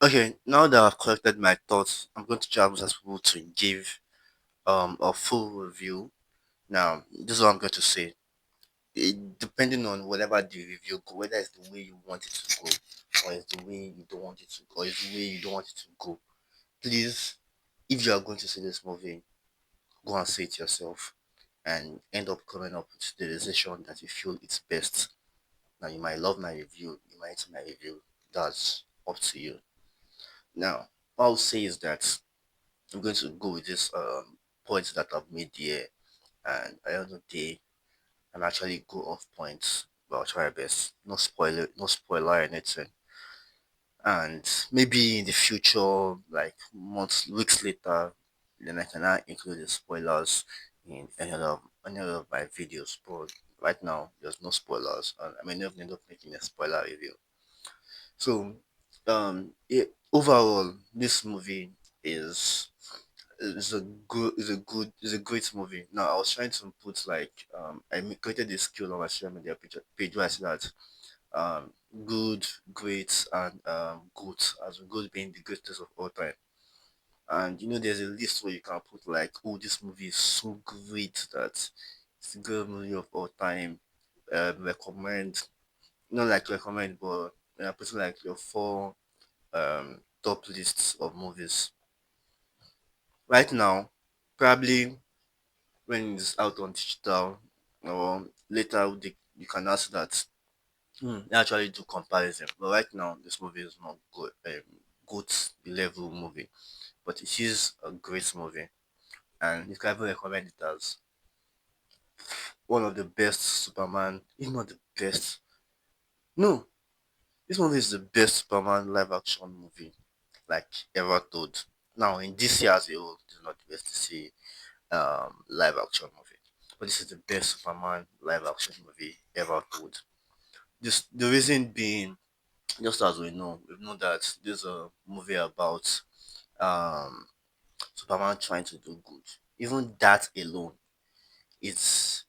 Okay, now that I've collected my thoughts, I'm going to try as possible to give a full review. Now, this is what I'm going to say. Depending on whatever the review go, whether it's the way you want it to go, or it's the way you don't want it to go, or it's the way you don't want it to go. Please, if you are going to see this movie, go and see it yourself and end up coming up with the decision that you feel it's best. Now, you might love my review, you might hate my review. That's up to you. Now, what I'll say is that I'm going to go with this points that I've made here, and I don't know day and actually go off points, but I'll try my best. No spoiler, anything. And maybe in the future, like months, weeks later, then I can now include the spoilers in any of my videos. But right now, there's no spoilers, and I may never end up making a spoiler review. So, overall, this movie is is a great movie. Now I was trying to put like created a skill on my social media page where I said that good, great, and good, as in good being the greatest of all time. And there's a list where you can put like, oh, this movie is so great that it's the greatest movie of all time. Recommend, not like recommend, but putting like your four top lists of movies right now. Probably when it's out on digital or later you can ask that they actually do comparison. But right now this movie is not good level movie, but it is a great movie, and you can even recommend it as one of the best Superman, if not the best. No, this movie is the best Superman live action movie like ever told. Now in DC as a whole, it's not the best to see live action movie. But this is the best Superman live action movie ever told. This the reason being, just as we know that this is a movie about um Superman trying to do good. Even that alone, it's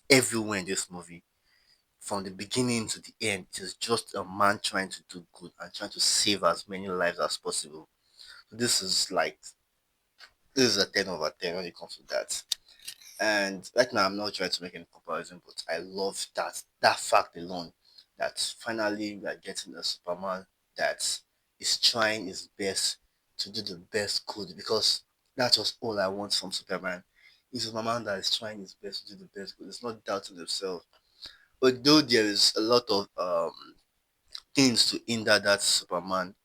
everywhere in this movie. From the beginning to the end, it is just a man trying to do good and trying to save as many lives as possible. So this is a 10 over 10 when it comes to that. And right now, I'm not trying to make any comparison, but I love that fact alone that finally we are getting a Superman that is trying his best to do the best good, because that's just all I want from Superman. Is a Superman that is trying his best to do the best good. It's not doubting himself. Although there is a lot of things to hinder that Superman,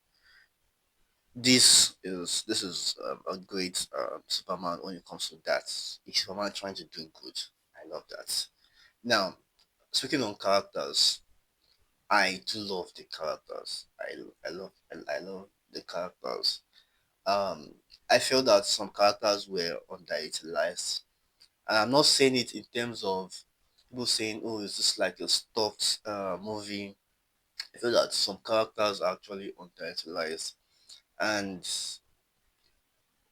this is a great Superman when it comes to that. It's Superman trying to do good. I love that. Now, speaking on characters, I do love the characters. I love the characters. Um, I feel that some characters were underutilized, and I'm not saying it in terms of people saying, "Oh, is this like a stuffed movie?" I feel that some characters are actually underutilized, and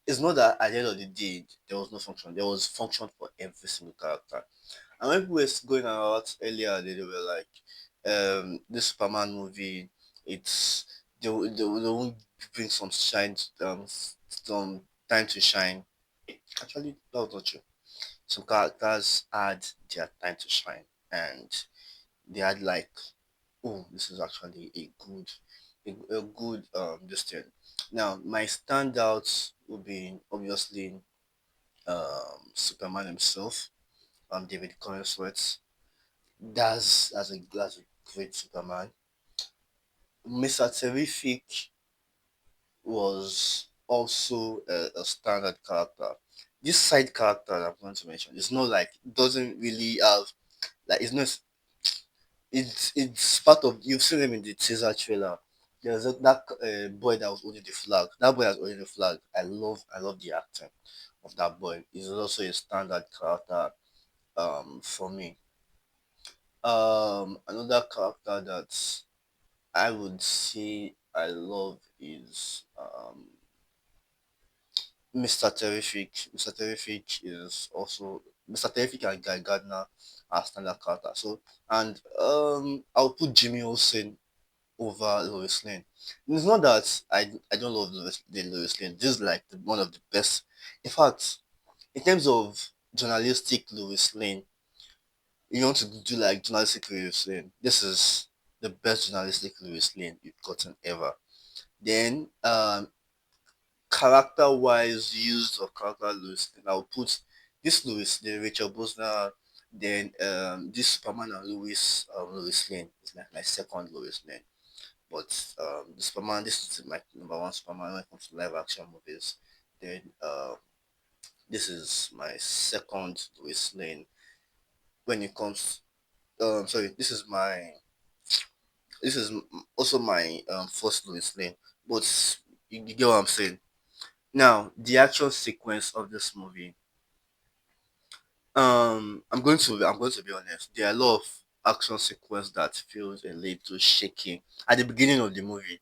it's not that at the end of the day there was no function. There was function for every single character. And when people were going out earlier, they were like, this Superman movie, it's they won't bring some shine, some time to shine. Actually, that was not true. Some characters had their time to shine, and they had like, oh, this is actually a good this thing. Now, my standouts would be obviously Superman himself, David Corenswet. That's a great Superman. Mr. Terrific was also a standard character. This side character that I'm going to mention is not like doesn't really have like it's not it's part of you've seen him in the teaser trailer. There's that boy that was holding the flag. That boy has holding the flag. I love the acting of that boy. He's also a standard character for me. Another character that I would say I love is Mr. Terrific. Mr. Terrific is also Mr. Terrific and Guy Gardner are standard character. So and I'll put Jimmy Olsen over Lois Lane. It's not that I don't love Lois Lane. This is like one of the best. In fact, in terms of journalistic Lois Lane, you want to do like journalistic Lois Lane. This is the best journalistic Lois Lane you've gotten ever. Then character wise used of character Lois Lane, I'll put this Lois Lane, Rachel Bosner, then this Superman and Lois Lane is like my second Lois Lane. But the Superman, this is my number one Superman when it comes to live action movies. Then this is my second Lois Lane when it comes. Sorry, this is also my first Lois Lane. But you get what I'm saying. Now the actual sequence of this movie. I'm going to be honest. There are a lot of action sequence that feels a little shaky at the beginning of the movie.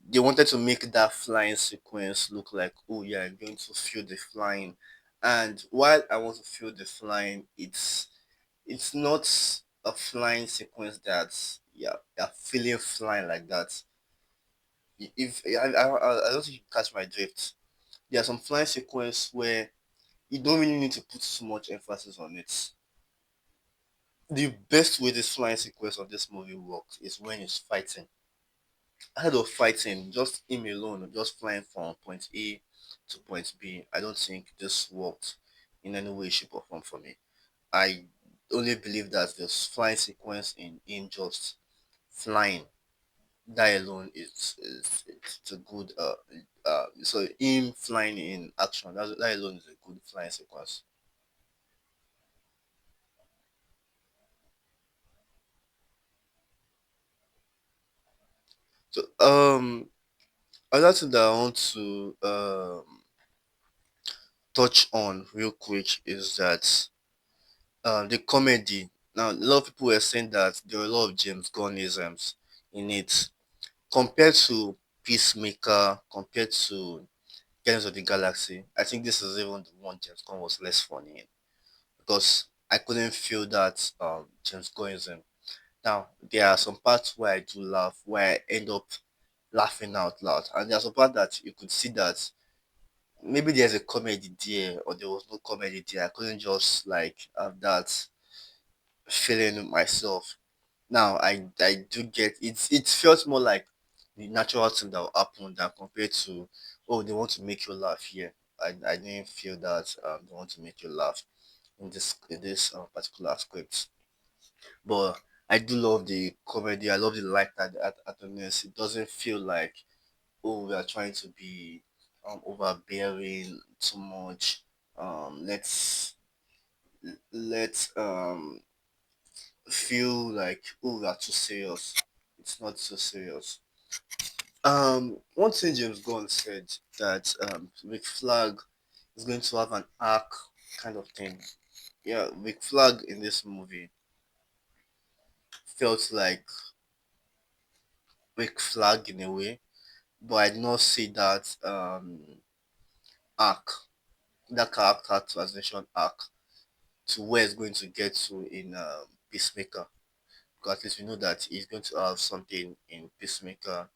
They wanted to make that flying sequence look like, oh yeah, I'm going to feel the flying. And while I want to feel the flying, it's not a flying sequence that you're feeling flying like that. If I don't think you catch my drift. There are some flying sequence where you don't really need to put so much emphasis on it. The best way this flying sequence of this movie works is when he's fighting. Ahead of fighting, just him alone, just flying from point A to point B, I don't think this worked in any way, shape, or form for me. I only believe that this flying sequence in him just flying, that alone it's a good so him flying in action, that alone is a good flying sequence. So another thing that I want to touch on real quick is that the comedy. Now, a lot of people were saying that there were a lot of James Gunnisms in it compared to Peacemaker, compared to Guardians of the Galaxy. I think this is even the one James Gunn was less funny in because I couldn't feel that James Gunnism. Now, there are some parts where I do laugh, where I end up laughing out loud, and there's some part that you could see that maybe there's a comedy there or there was no comedy there. I couldn't just like have that feeling myself. Now I do get it. It felt more like the natural thing that will happen than compared to, oh, they want to make you laugh here. I didn't feel that they want to make you laugh in this particular script. But I do love the comedy. I love the light at it doesn't feel like, oh, we are trying to be overbearing too much. Let's feel like, oh, we are too serious. It's not so serious. One thing James Gunn said that Rick Flag is going to have an arc kind of thing. Yeah, Rick Flag in this movie felt like Rick Flag in a way, but I did not see that arc, that character transition arc to where it's going to get to in Peacemaker. Because at least we know that he's going to have something in Peacemaker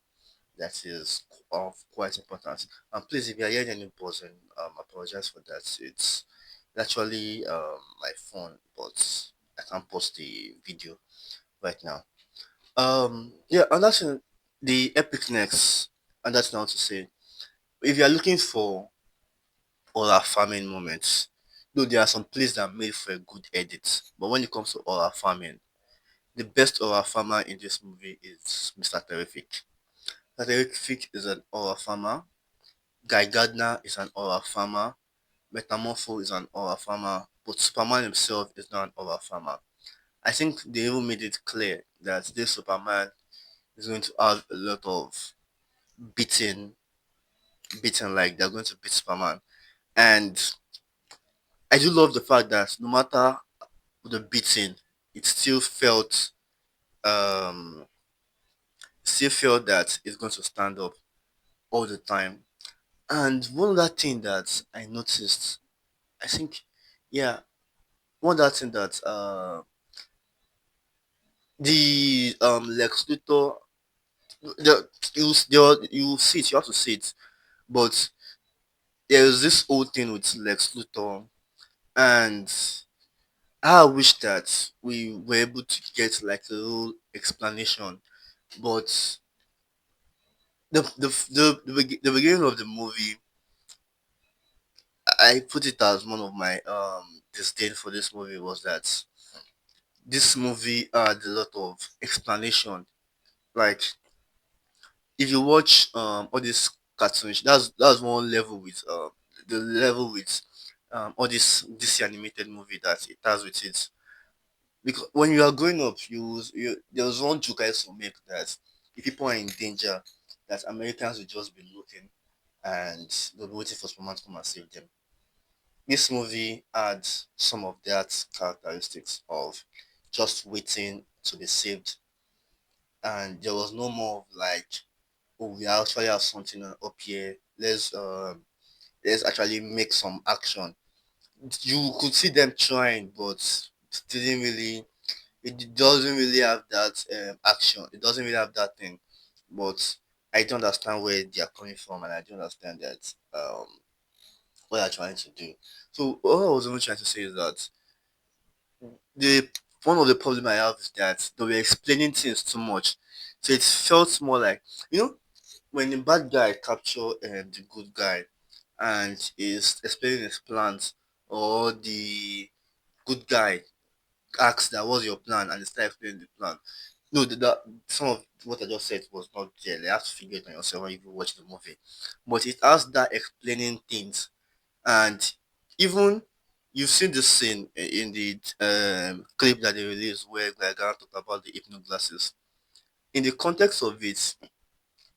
that is of quite importance. And please, if you are hearing any buzzing, apologize for that. It's actually my phone, but I can't post the video right now. Yeah, and that's the epicness, and that's now to say, if you are looking for horror farming moments, though there are some plays that are made for a good edit, but when it comes to horror farming, the best horror farmer in this movie is Mr. Terrific. Mr. Terrific is an horror farmer. Guy Gardner is an horror farmer. Metamorpho is an horror farmer. But Superman himself is not an horror farmer. I think they even made it clear that this Superman is going to have a lot of beating, beating like they're going to beat Superman. And I do love the fact that no matter the beating, it um still felt that it's going to stand up all the time. And one other thing that I noticed, I think, yeah, one other thing that the Lex Luthor you see it, you have to see it. But there's this old thing with Lex Luthor, and I wish that we were able to get like a little explanation. But the beginning of the movie, I put it as one of my disdain for this movie was that this movie had a lot of explanation. Like if you watch all these cartoons, that's one level with the level with all this animated movie that it has with it. Because when you are growing up, you there was one joke I used to make that if people are in danger, that Americans will just be looking and they'll be waiting for someone to come and save them. This movie had some of that characteristics of just waiting to be saved, and there was no more of like, oh, we actually have something up here. Let's actually make some action. You could see them trying, but it didn't really. It doesn't really have that action. It doesn't really have that thing. But I don't understand where they are coming from, and I don't understand that what they're trying to do. So all I was even trying to say is that the one of the problem I have is that they were explaining things too much. So it felt more like, you know, when the bad guy capture the good guy and is explaining his plans, or the good guy asks that what's your plan and they start explaining the plan. No, some of what I just said was not there. You have to figure it on yourself when you watch the movie. But it has that explaining things, and even you've seen this scene in the clip that they released where Gunn talked about the hypno glasses. In the context of it,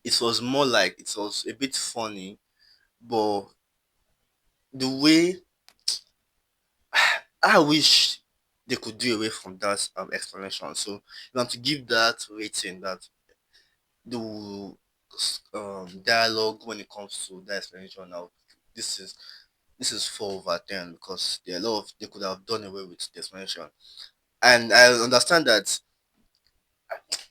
it was more like it was a bit funny, but the way I wish they could do away from that explanation. So you want to give that rating that the dialogue when it comes to that explanation now, this is this is 4/10 because there are a lot of they could have done away with the explanation. And I understand that.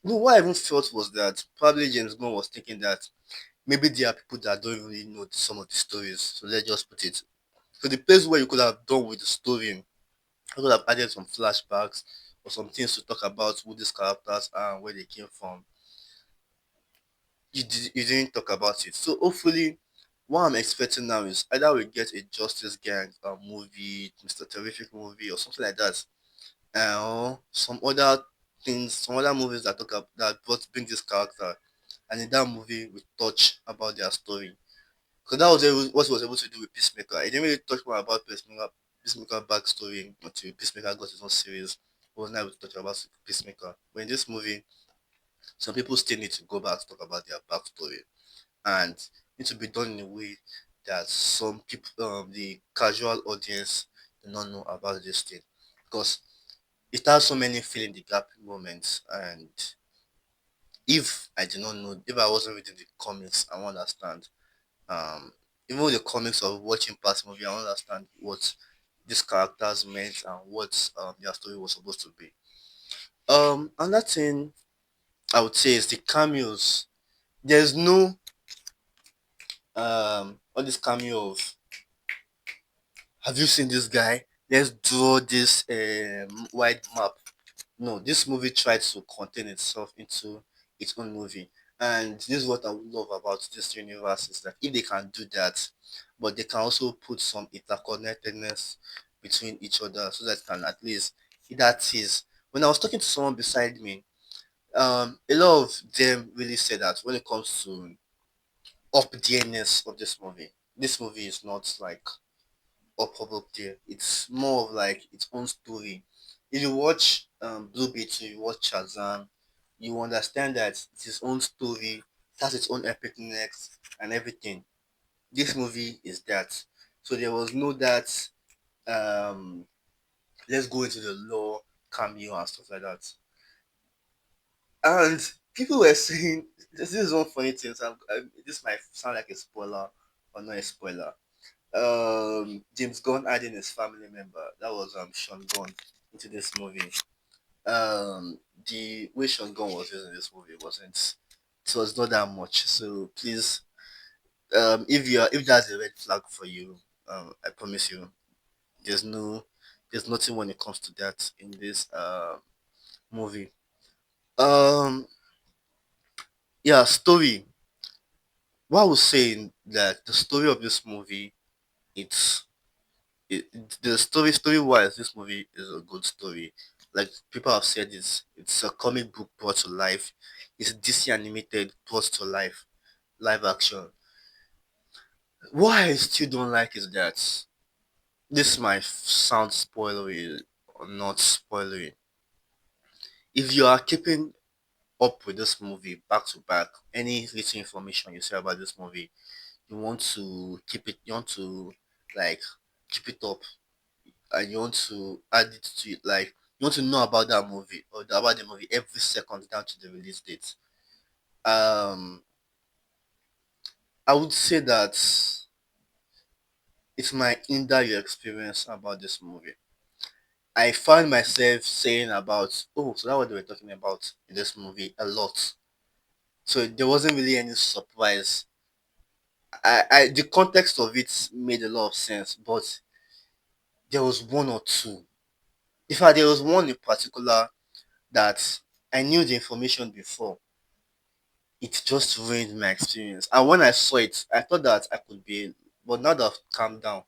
No, what I even felt was that probably James Gunn was thinking that maybe there are people that don't really know some of the stories, so let's just put it. So the place where you could have done with the story, you could have added some flashbacks or some things to talk about who these characters are and where they came from. You didn't talk about it. So hopefully, what I'm expecting now is either we get a Justice Gang movie, Mr. Terrific movie, or something like that, or some other things, some other movies that talk about that bring this character, and in that movie we touch about their story. Because that was what he was able to do with Peacemaker. He didn't really talk more about Peacemaker backstory until Peacemaker got his own series. He was not able to talk about Peacemaker. But in this movie, some people still need to go back to talk about their backstory, and need to be done in a way that some people, the casual audience, do not know about this thing. Because it has so many fill in the gap moments, and if I did not know, if I wasn't reading the comics, I won't understand. Um, even with the comics of watching past movie, I won't understand what these characters meant and what their story was supposed to be. Another thing I would say is the cameos. There's no all this cameo of, have you seen this guy? Let's draw this wide map. No, this movie tried to contain itself into its own movie. And this is what I would love about this universe is that if they can do that, but they can also put some interconnectedness between each other so that can at least that is when I was talking to someone beside me, a lot of them really say that when it comes to up the of this movie is not like or pop-up there. It's more of like its own story. If you watch Blue Beetle, you watch Shazam, you understand that it's its own story, it has its own epicness and everything. This movie is that. So there was no that um let's go into the lore cameo and stuff like that. And people were saying this is one funny thing. So this might sound like a spoiler or not a spoiler. James Gunn adding his family member, that was Sean Gunn, into this movie. The way Sean Gunn was used in this movie wasn't It was not that much. So please, if that's a red flag for you, I promise you, there's no there's nothing when it comes to that in this movie. Um yeah, story. What I was saying that the story of this movie, it's the story wise, this movie is a good story. Like people have said, it's a comic book brought to life. It's DC animated brought to life, live action. What I still don't like is that this might sound spoilery or not spoilery. If you are keeping up with this movie back to back, any little information you say about this movie, you want to keep it, you want to like keep it up, and you want to add it to it, like you want to know about that movie or about the movie every second down to the release date. Um, I would say that it's my hinder your experience about this movie. I found myself saying about, oh, so that what they were talking about in this movie a lot. So there wasn't really any surprise. The context of it made a lot of sense, but there was one or two. In fact, there was one in particular that I knew the information before. It just ruined my experience. And when I saw it, I thought that I could be, but now that I've calmed down,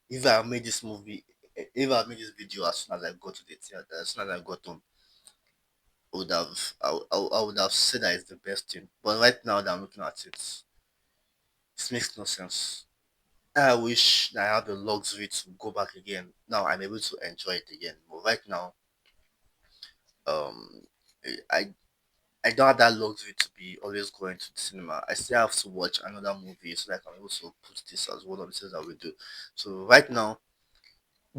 if I made this movie, if I made this video as soon as I got to the theater, as soon as I got home, I would have said that it's the best thing. But right now that I'm looking at it, it makes no sense. I wish that I have the luxury to go back again. Now I'm able to enjoy it again. But right now, um, I I don't have that luxury to be always going to the cinema. I still have to watch another movie so that I can also put this as one of the things that we do. So right now,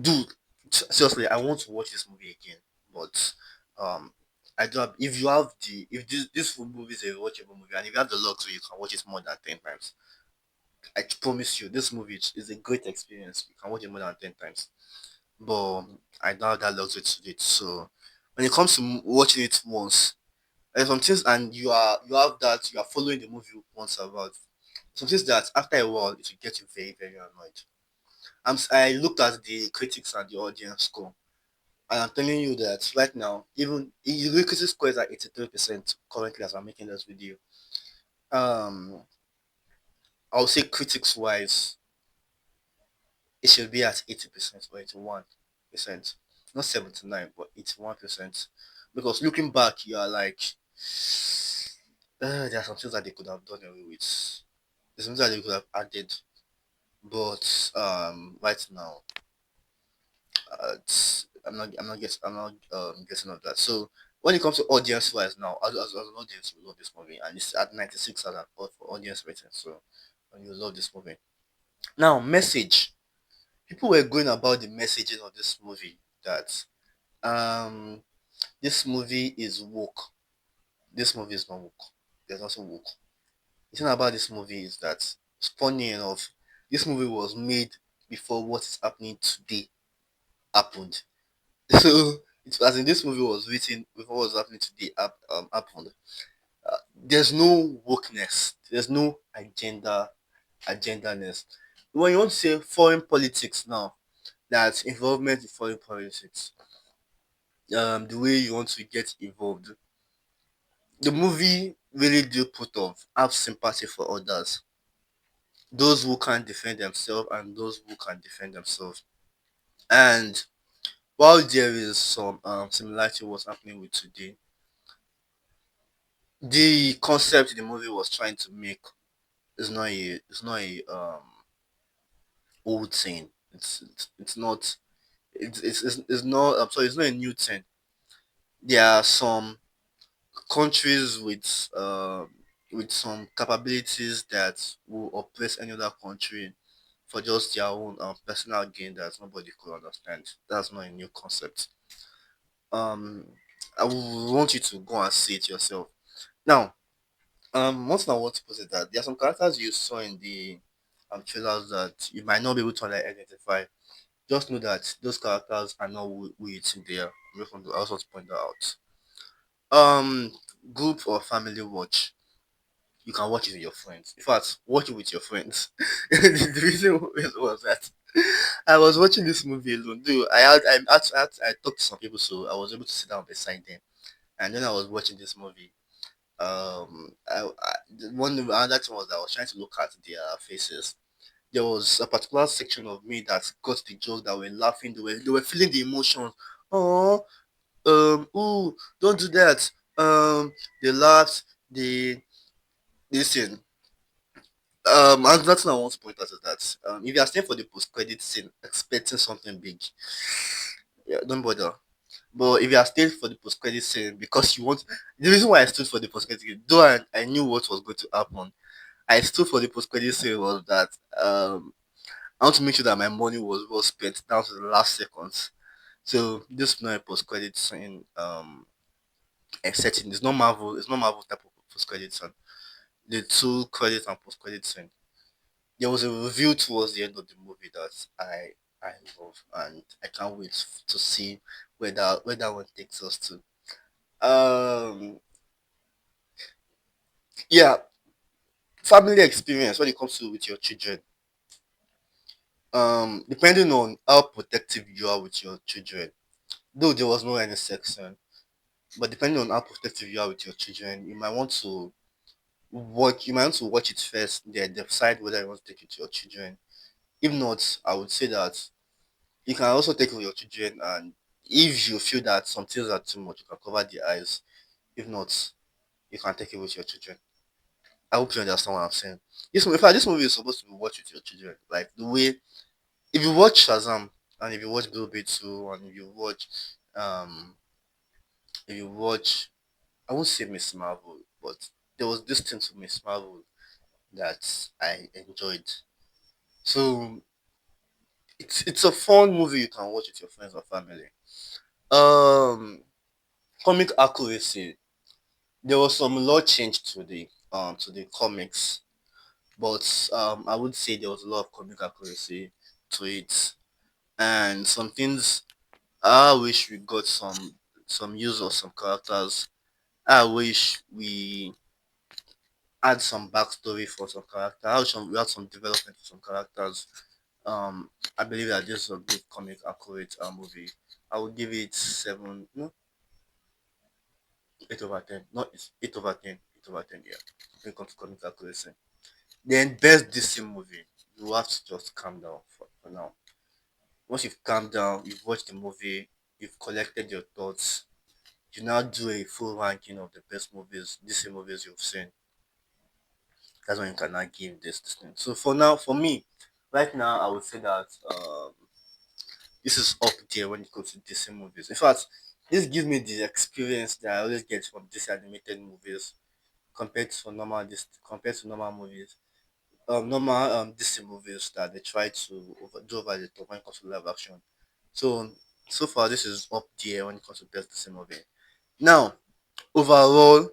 dude, seriously, I want to watch this movie again, but um, I don't. Have, if you have the if this movie is a watchable movie, and if you have the luxury, you can watch it more than 10 times. I promise you, this movie is a great experience. You can watch it more than 10 times. But I don't have that luxury to do it. So when it comes to watching it once, there's some things, and you have that you are following the movie once about some things that after a while it will get you very very annoyed. I looked at the critics and the audience score, and I'm telling you that right now, even the critics score is at 83% currently as I'm making this video. Um, I'll say critics wise, it should be at 80% or 81%, not 79, but 81%. Because looking back, you are like, there are some things that they could have done away with. There's something that they could have added, but right now, I'm not getting of that. So when it comes to audience wise now, as an audience, we love this movie, and it's at 96 as an for audience rating. So and you love this movie. Now, message. People were going about the messaging of this movie that um this movie is woke. This movie is not woke. There's also woke. The thing about this movie is that, funny enough, this movie was made before what is happening today happened. So it as in this movie was written before what's happening today happened. There's no wokeness. There's no agendaness. When you want to say foreign politics now, that involvement in foreign politics, the way you want to get involved, the movie really do put off have sympathy for others, those who can't defend themselves and those who can defend themselves. And while there is some similarity what's happening with today, the concept the movie was trying to make is not a old thing. It's not it's not I'm sorry, it's not a new thing. There are some countries with some capabilities that will oppress any other country for just their own personal gain that nobody could understand. That's not a new concept. Um, I would want you to go and see it yourself. Now, one thing I want to put is that there are some characters you saw in the trailers that you might not be able to identify. Just know that those characters are not who you think they are. I also want to point that out. Um, group or family watch. you can watch it with your friends. In fact, watch it with your friends. The reason was that I was watching this movie alone. Though I talked to some people, so I was able to sit down beside them. And then I was watching this movie. The one another thing was that I was trying to look at their faces. There was a particular section of me that got the joke, that were laughing. They were feeling the emotions. Oh, ooh, don't do that. They laughed. They listen. Another thing I want to point out is that if you are staying for the post credit scene expecting something big, yeah, don't bother. But if you are staying for the post credit scene because you want, the reason why I stood for the post credit scene, though I knew what was going to happen, I stood for the post credit scene was that I want to make sure that my money was well spent down to the last seconds. So this is not a post credit scene setting. It's not Marvel type of post credit scene. The two credit and post credit scene. There was a review towards the end of the movie that I love, and I can't wait to see where that one takes us to. Yeah, family experience when it comes to with your children. Depending on how protective you are with your children, though there was no any section, but depending on how protective you are with your children, you might want to watch it first, then decide whether you want to take it to your children. If not, I would say that you can also take it with your children, and if you feel that some things are too much, you can cover the eyes. If not, you can take it with your children. I hope you understand what I'm saying. In fact, this movie is supposed to be watched with your children. Like the way, if you watch Shazam, and if you watch Bill 2, and um if you watch, I won't say Miss Marvel, but there was this thing to Miss Marvel that I enjoyed. So it's a fun movie you can watch with your friends or family. Um, Comic accuracy. There was some law change to the comics, but I would say there was a lot of comic accuracy to it, and some things I wish we got some use of some characters. I wish we had some backstory for some character. We had some development for some characters. I believe that this is a good comic accurate movie. I would give it seven, no, 8/10. Not 8/10. 8/10. Yeah. When it comes to comic accuracy. Then best DC movie. You have to just calm down for now. Once you've calmed down, you've watched the movie, you've collected your thoughts. You now do a full ranking of the best movies, DC movies you've seen. That's when you can now give this thing. So for now, for me, right now, I would say that this is up there when it comes to DC movies. In fact, this gives me the experience that I always get from DC animated movies compared to normal movies. Normal DC movies that they try to do over the top when it comes to live action. So so far this is up there when it comes to best DC movie. Now, overall,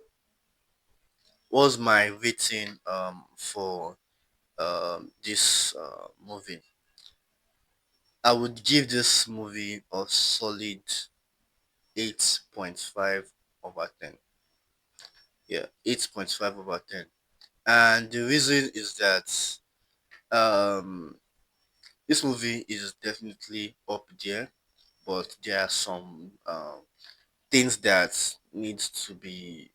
was my rating for this movie? I would give this movie a solid 8.5 over 10. Yeah, 8.5 over 10. And the reason is that um, this movie is definitely up there, but there are some things that needs to be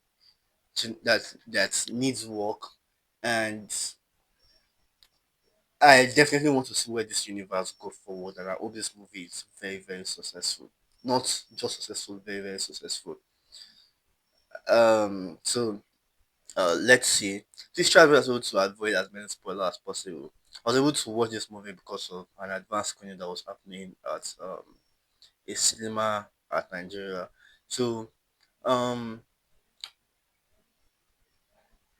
that needs work, and I definitely want to see where this universe go forward, and I hope this movie is very very successful. Not just successful, very very successful. So let's see. This try was able to avoid as many spoilers as possible. I was able to watch this movie because of an advanced screening that was happening at a cinema at Nigeria. So um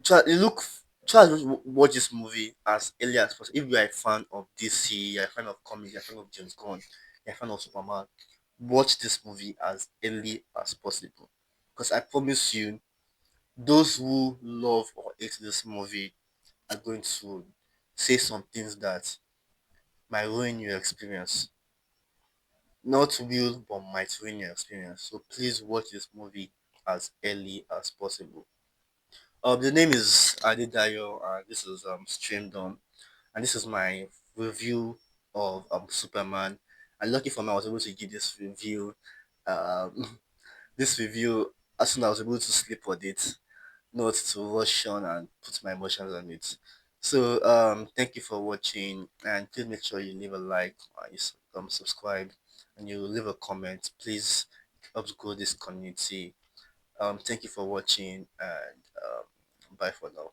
try to watch this movie as early as possible. If you are a fan of DC, you're a fan of comics, you're a fan of James Gunn, you're a fan of Superman, watch this movie as early as possible. Because I promise you, those who love or hate this movie are going to say some things that might ruin your experience. Not will, but might ruin your experience. So please watch this movie as early as possible. The name is Adedayo, and this is Streamdorm, and this is my review of Superman. And lucky for me, I was able to give this review, um, this review as soon as I was able to sleep on it, not to rush on and put my emotions on it. So thank you for watching, and please make sure you leave a like, subscribe, and you leave a comment. Please help grow this community. Thank you for watching, and bye for now.